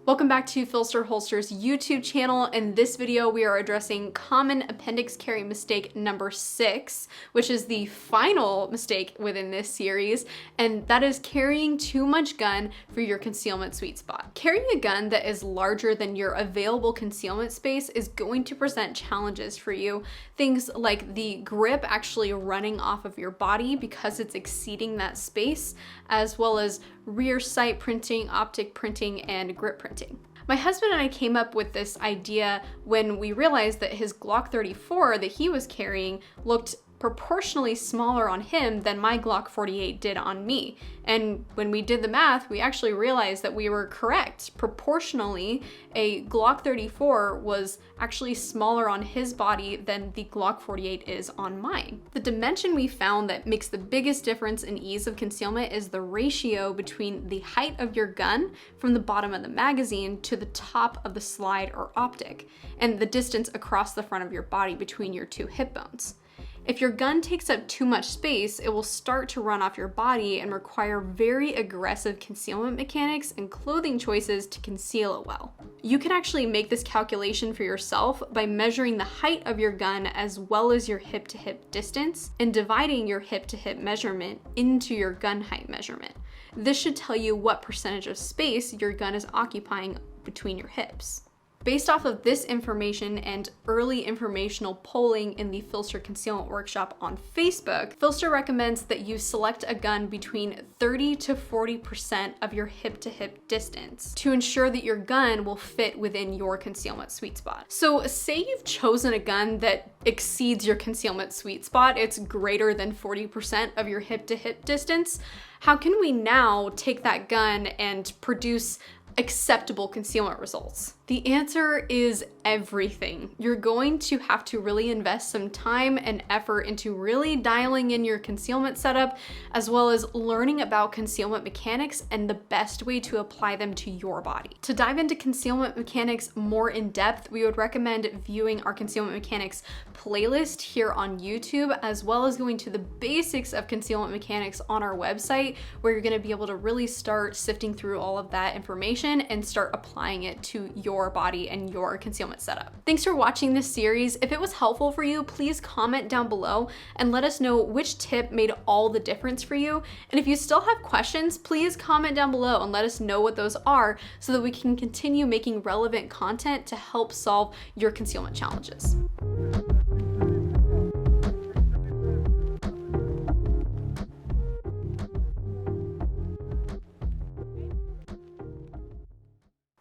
Welcome back to PHLster's YouTube channel. In this video, we are addressing common appendix carry mistake number 6, which is the final mistake within this series, and that is carrying too much gun for your concealment sweet spot. Carrying a gun that is larger than your available concealment space is going to present challenges for you. Things like the grip actually running off of your body because it's exceeding that space, as well as rear sight printing, optic printing, and grip printing. My husband and I came up with this idea when we realized that his Glock 34 that he was carrying looked proportionally smaller on him than my Glock 48 did on me. And when we did the math, we actually realized that we were correct. Proportionally, a Glock 34 was actually smaller on his body than the Glock 48 is on mine. The dimension we found that makes the biggest difference in ease of concealment is the ratio between the height of your gun from the bottom of the magazine to the top of the slide or optic, and the distance across the front of your body between your two hip bones. If your gun takes up too much space, it will start to run off your body and require very aggressive concealment mechanics and clothing choices to conceal it well. You can actually make this calculation for yourself by measuring the height of your gun as well as your hip-to-hip distance and dividing your hip-to-hip measurement into your gun height measurement. This should tell you what percentage of space your gun is occupying between your hips. Based off of this information and early informational polling in the PHLster Concealment Workshop on Facebook, PHLster recommends that you select a gun between 30 to 40% of your hip-to-hip distance to ensure that your gun will fit within your concealment sweet spot. So say you've chosen a gun that exceeds your concealment sweet spot, it's greater than 40% of your hip-to-hip distance. How can we now take that gun and produce acceptable concealment results? The answer is everything. You're going to have to really invest some time and effort into really dialing in your concealment setup, as well as learning about concealment mechanics and the best way to apply them to your body. To dive into concealment mechanics more in depth, we would recommend viewing our concealment mechanics playlist here on YouTube, as well as going to the basics of concealment mechanics on our website, where you're going to be able to really start sifting through all of that information and start applying it to your body and your concealment setup. Thanks for watching this series. If it was helpful for you, please comment down below and let us know which tip made all the difference for you. And if you still have questions, please comment down below and let us know what those are so that we can continue making relevant content to help solve your concealment challenges.